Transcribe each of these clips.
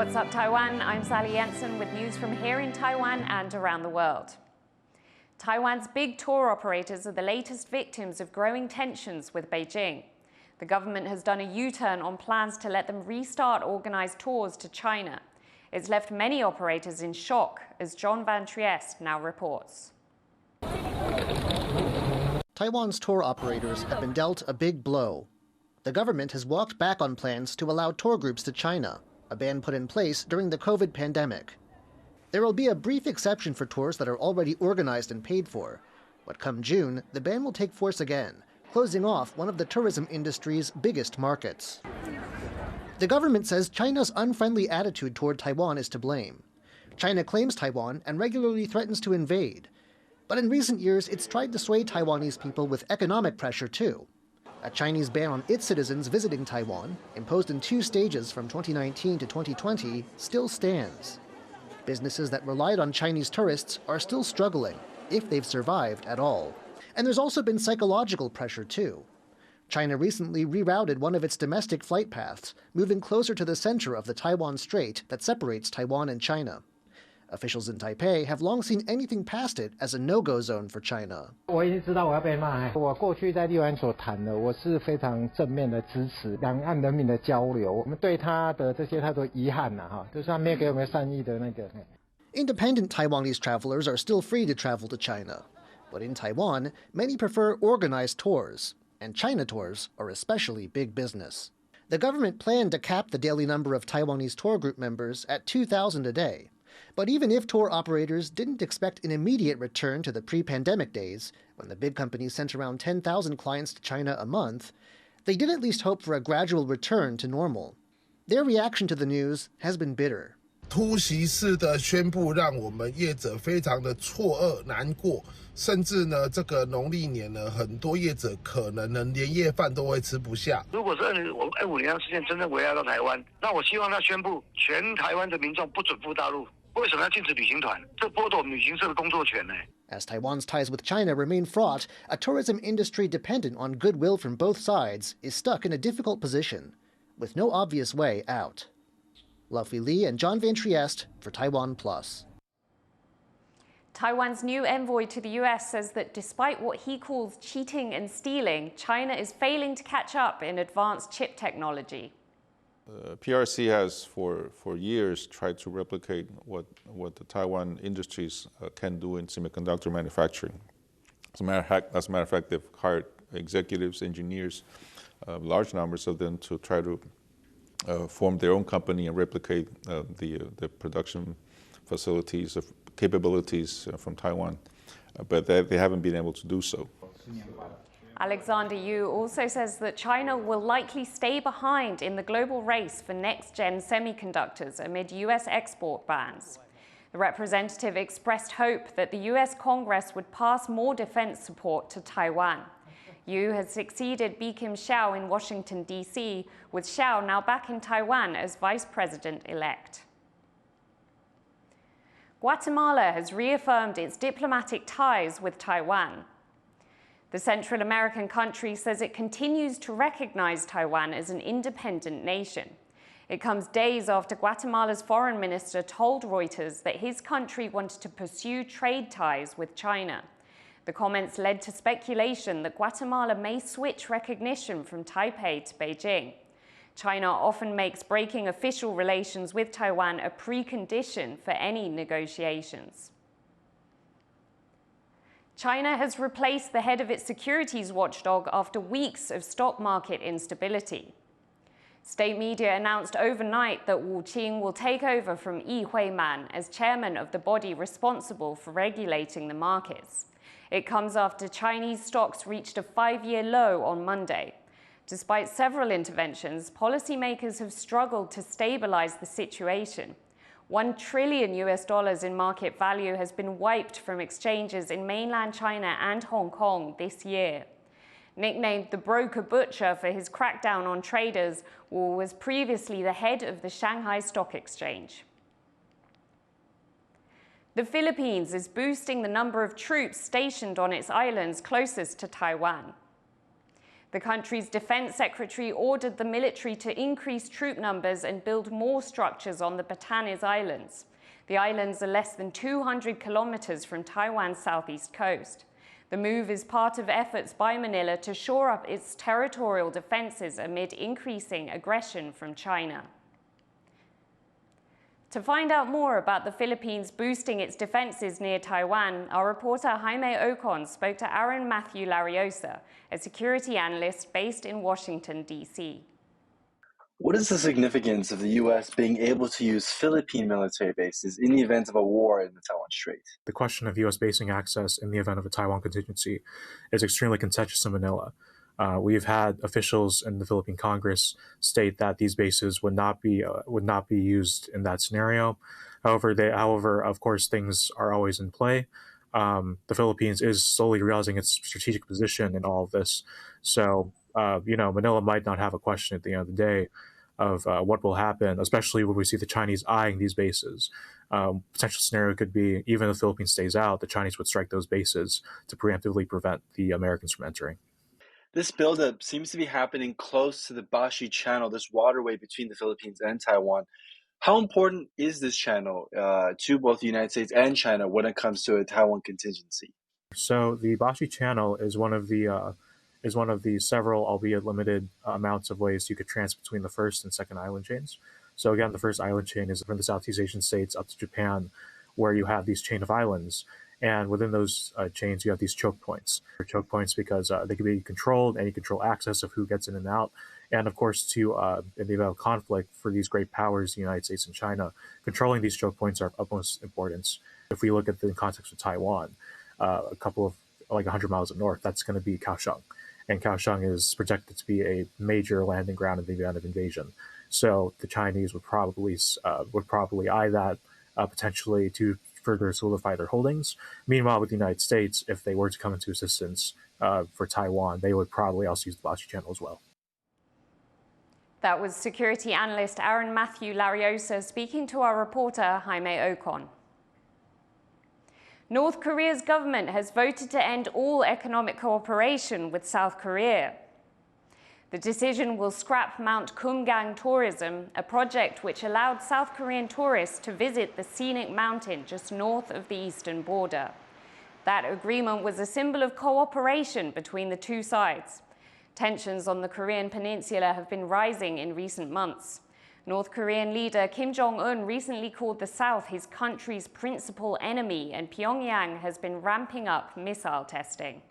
What's up, Taiwan? I'm Sally Jensen with news from here in Taiwan and around the world. Taiwan's big tour operators are the latest victims of growing tensions with Beijing. The government has done a U-turn on plans to let them restart organized tours to China. It's left many operators in shock, as John Van Trieste now reports. Taiwan's tour operators have been dealt a big blow. The government has walked back on plans to allow tour groups to China, a ban put in place during the COVID pandemic. There will be a brief exception for tours that are already organized and paid for. But come June, the ban will take force again, closing off one of the tourism industry's biggest markets. The government says China's unfriendly attitude toward Taiwan is to blame. China claims Taiwan and regularly threatens to invade. But in recent years, it's tried to sway Taiwanese people with economic pressure too. A Chinese ban on its citizens visiting Taiwan, imposed in 2 stages from 2019 to 2020, still stands. Businesses that relied on Chinese tourists are still struggling, if they've survived at all. And there's also been psychological pressure too. China recently rerouted one of its domestic flight paths, moving closer to the center of the Taiwan Strait that separates Taiwan and China. Officials in Taipei have long seen anything past it as a no-go zone for China. 我已经知道我要被骂。我过去在立法院所谈的，我是非常正面的支持两岸人民的交流。我们对他的这些太多遗憾了哈，就是他没有给我们善意的那个。Independent Taiwanese travelers are still free to travel to China. But in Taiwan, many prefer organized tours, and China tours are especially big business. The government planned to cap the daily number of Taiwanese tour group members at 2,000 a day. But even if tour operators didn't expect an immediate return to the pre-pandemic days, when the big companies sent around 10,000 clients to China a month, they did at least hope for a gradual return to normal. Their reaction to the news has been bitter. 突袭式的宣布让我们业者非常的错愕难过，甚至呢这个农历年呢很多业者可能连夜饭都会吃不下。如果是2025年事件真正危害到台湾，那我希望他宣布全台湾的民众不准赴大陆。为什么要禁止旅行团？这剥夺我们旅行社的工作权呢？ As Taiwan's ties with China remain fraught, a tourism industry dependent on goodwill from both sides is stuck in a difficult position, with no obvious way out. Luffy Li and John Van Trieste for TaiwanPlus. Taiwan's new envoy to the US says that despite what he calls cheating and stealing, China is failing to catch up in advanced chip technology. PRC has for years tried to replicate what the Taiwan industries can do in semiconductor manufacturing. As a matter of fact, they've hired executives, engineers, large numbers of them to try to form their own company and replicate the production facilities of capabilities from Taiwan, but they haven't been able to do so. Alexander Yu also says that China will likely stay behind in the global race for next-gen semiconductors amid US export bans. The representative expressed hope that the US Congress would pass more defense support to Taiwan. Yu has succeeded Bi Khim Xiao in Washington, D.C., with Xiao now back in Taiwan as vice president-elect. Guatemala has reaffirmed its diplomatic ties with Taiwan. The Central American country says it continues to recognize Taiwan as an independent nation. It comes days after Guatemala's foreign minister told Reuters that his country wanted to pursue trade ties with China. The comments led to speculation that Guatemala may switch recognition from Taipei to Beijing. China often makes breaking official relations with Taiwan a precondition for any negotiations. China has replaced the head of its securities watchdog after weeks of stock market instability. State media announced overnight that Wu Qing will take over from Yi Huiman as chairman of the body responsible for regulating the markets. It comes after Chinese stocks reached a 5-year low on Monday. Despite several interventions, policymakers have struggled to stabilize the situation. $1 trillion in market value has been wiped from exchanges in mainland China and Hong Kong this year. Nicknamed the broker butcher for his crackdown on traders, Wu was previously the head of the Shanghai Stock Exchange. The Philippines is boosting the number of troops stationed on its islands closest to Taiwan. The country's defense secretary ordered the military to increase troop numbers and build more structures on the Batanes Islands. The islands are less than 200 kilometers from Taiwan's southeast coast. The move is part of efforts by Manila to shore up its territorial defenses amid increasing aggression from China. To find out more about the Philippines boosting its defenses near Taiwan, our reporter Jaime Ocon spoke to Aaron Matthew Lariosa, a security analyst based in Washington, D.C. What is the significance of the U.S. being able to use Philippine military bases in the event of a war in the Taiwan Strait? The question of U.S. basing access in the event of a Taiwan contingency is extremely contentious in Manila. We've had officials in the Philippine Congress state that these bases would not be used in that scenario. However, of course, things are always in play. The Philippines is slowly realizing its strategic position in all of this. So, Manila might not have a question at the end of the day of what will happen, especially when we see the Chinese eyeing these bases. Potential scenario could be, even if the Philippines stays out, the Chinese would strike those bases to preemptively prevent the Americans from entering. This buildup seems to be happening close to the Bashi Channel, this waterway between the Philippines and Taiwan. How important is this channel to both the United States and China when it comes to a Taiwan contingency? So the Bashi Channel is one of the several, albeit limited, amounts of ways you could transit between the first and second island chains. So again, the first island chain is from the Southeast Asian states up to Japan, where you have these chain of islands. And within those chains, you have these choke points. They're choke points because they can be controlled, and you control access of who gets in and out. And of course, in the event of conflict for these great powers, the United States and China, controlling these choke points are of utmost importance. If we look at the context of Taiwan, a couple of 100 miles up north, that's going to be Kaohsiung. And Kaohsiung is projected to be a major landing ground in the event of invasion. So the Chinese would probably eye that potentially to further solidify their holdings. Meanwhile, with the United States, if they were to come into assistance for Taiwan, they would probably also use the Bashi Channel as well. That was security analyst Aaron Matthew Lariosa speaking to our reporter Jaime Ocon. North Korea's government has voted to end all economic cooperation with South Korea. The decision will scrap Mount Kumgang Tourism, a project which allowed South Korean tourists to visit the scenic mountain just north of the eastern border. That agreement was a symbol of cooperation between the two sides. Tensions on the Korean peninsula have been rising in recent months. North Korean leader Kim Jong-un recently called the South his country's principal enemy, and Pyongyang has been ramping up missile testing.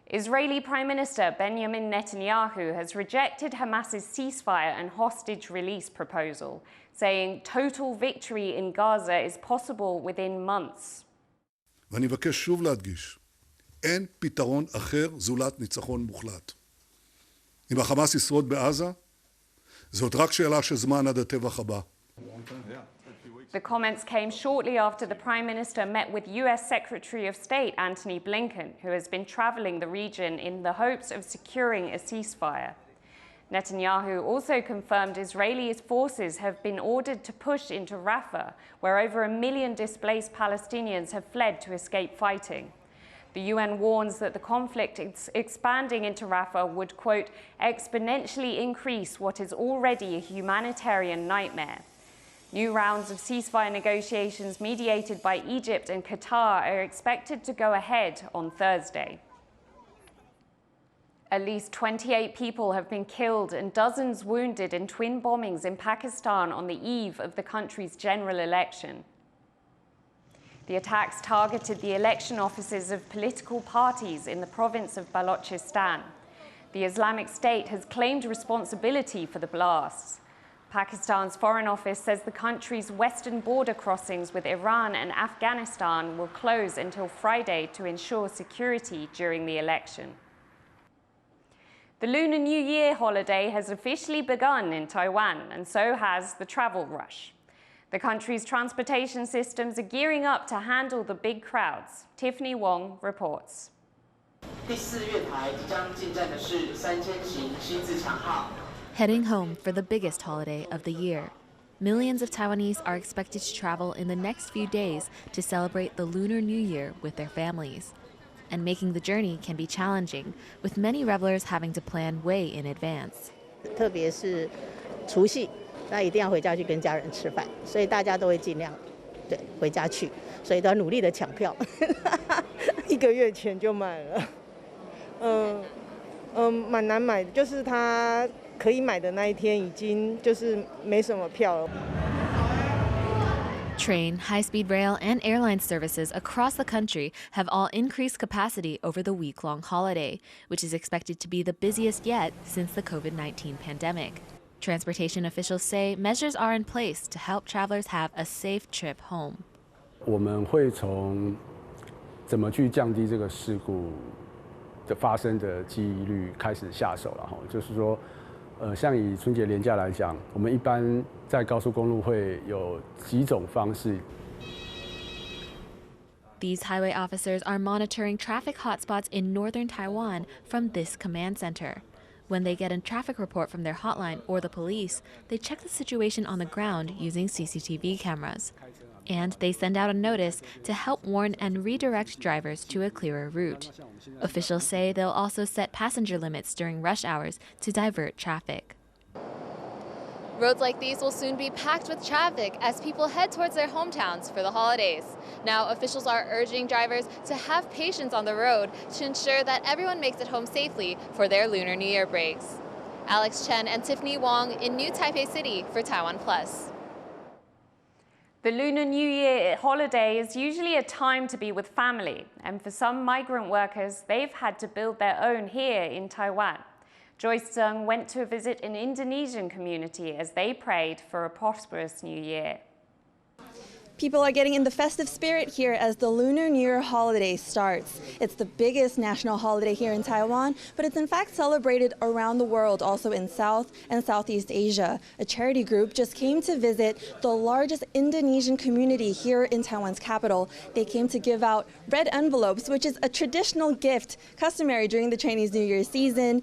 Israeli Prime Minister Benjamin Netanyahu has rejected Hamas's ceasefire and hostage release proposal, saying total victory in Gaza is possible within months. ואני מבקש שוב להדגיש, אין פתרון אחר זולת ניצחון מוחלט. אם החמאס ישרוד בעזה, זאת רק שאלה של זמן עד הטבח הבא. The comments came shortly after the Prime Minister met with US Secretary of State Antony Blinken, who has been traveling the region in the hopes of securing a ceasefire. Netanyahu also confirmed Israeli forces have been ordered to push into Rafah, where over 1 million displaced Palestinians have fled to escape fighting. The UN warns that the conflict expanding into Rafah would, quote, exponentially increase what is already a humanitarian nightmare. New rounds of ceasefire negotiations mediated by Egypt and Qatar are expected to go ahead on Thursday. At least 28 people have been killed and dozens wounded in twin bombings in Pakistan on the eve of the country's general election. The attacks targeted the election offices of political parties in the province of Balochistan. The Islamic State has claimed responsibility for the blasts. Pakistan's Foreign Office says the country's western border crossings with Iran and Afghanistan will close until Friday to ensure security during the election. The Lunar New Year holiday has officially begun in Taiwan, and so has the travel rush. The country's transportation systems are gearing up to handle the big crowds. Tiffany Wong reports. Heading home for the biggest holiday of the year. Millions of Taiwanese are expected to travel in the next few days to celebrate the Lunar New Year with their families. and making the journey can be challenging, with many revelers having to plan way in advance. 特别是除夕，那一定要回家去跟家人吃饭，所以大家都会尽量对回家去，所以都要努力的抢票。1个月前就买了，蛮难买的，就是他可以买的那一天已经就是没什么票了。 Train, high-speed rail, and airline services across the country have all increased capacity over the week-long holiday, which is expected to be the busiest yet since the COVID-19 pandemic. Transportation officials say measures are in place to help travelers have a safe trip home. 我们会从怎么去降低这个事故的发生的几率开始下手了哈，就是说。 像以春节连假来讲，我们一般在高速公路会有几种方式。 These highway officers are monitoring traffic hotspots in northern Taiwan from this command center. When they get a traffic report from their hotline or the police, they check the situation on the ground using CCTV cameras. And they send out a notice to help warn and redirect drivers to a clearer route. Officials say they'll also set passenger limits during rush hours to divert traffic. Roads like these will soon be packed with traffic as people head towards their hometowns for the holidays. Now, officials are urging drivers to have patience on the road to ensure that everyone makes it home safely for their Lunar New Year breaks. Alex Chen and Tiffany Wong in New Taipei City for TaiwanPlus. The Lunar New Year holiday is usually a time to be with family, and for some migrant workers, they've had to build their own here in Taiwan. Joyce Zeng went to visit an Indonesian community as they prayed for a prosperous new year. People are getting in the festive spirit here as the Lunar New Year holiday starts. It's the biggest national holiday here in Taiwan, but it's in fact celebrated around the world, also in South and Southeast Asia. A charity group just came to visit the largest Indonesian community here in Taiwan's capital. They came to give out red envelopes, which is a traditional gift customary during the Chinese New Year season.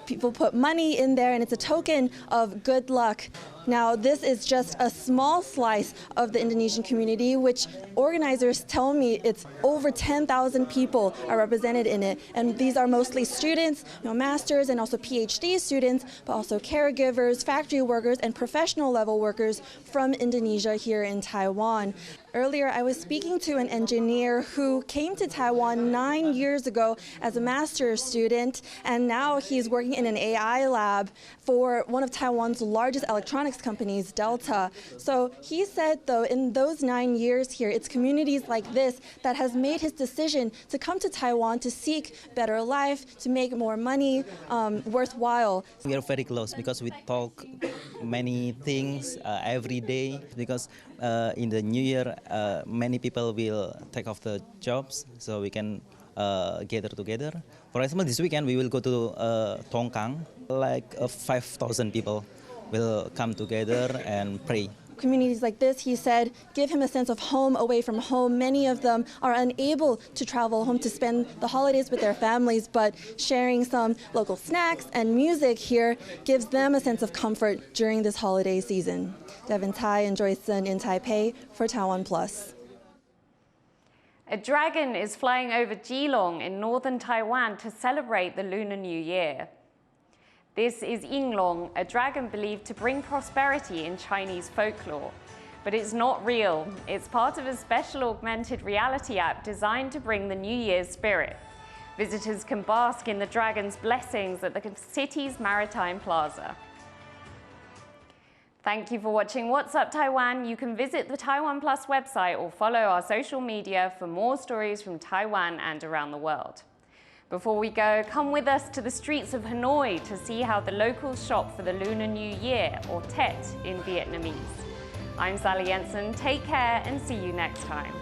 People put money in there, and it's a token of good luck. Now, this is just a small slice of the Indonesian community, which organizers tell me it's over 10,000 people are represented in it. And these are mostly students, masters and also PhD students, but also caregivers, factory workers, and professional level workers from Indonesia here in Taiwan. Earlier, I was speaking to an engineer who came to Taiwan 9 years ago as a master's student, and now he's working in an AI lab for one of Taiwan's largest electronics companies, Delta. So he said, though, in those 9 years here, it's communities like this that has made his decision to come to Taiwan to seek better life, to make more money worthwhile. We are very close because we talk many things every day, because in the New Year, many people will take off the jobs, so we can gather together. For example, this weekend we will go to Tongkang. Like 5,000 people will come together and pray. Communities like this, he said, give him a sense of home away from home. Many of them are unable to travel home to spend the holidays with their families, but sharing some local snacks and music here gives them a sense of comfort during this holiday season. Devin Tai and Joyce Sun in Taipei for TaiwanPlus. A dragon is flying over Keelung in northern Taiwan to celebrate the Lunar New Year. This is Yinglong, a dragon believed to bring prosperity in Chinese folklore. But it's not real. It's part of a special augmented reality app designed to bring the New Year's spirit. Visitors can bask in the dragon's blessings at the city's maritime plaza. Thank you for watching What's Up Taiwan. You can visit the TaiwanPlus website or follow our social media for more stories from Taiwan and around the world. Before we go, come with us to the streets of Hanoi to see how the locals shop for the Lunar New Year, or Tet in Vietnamese. I'm Sally Jensen. Take care and see you next time.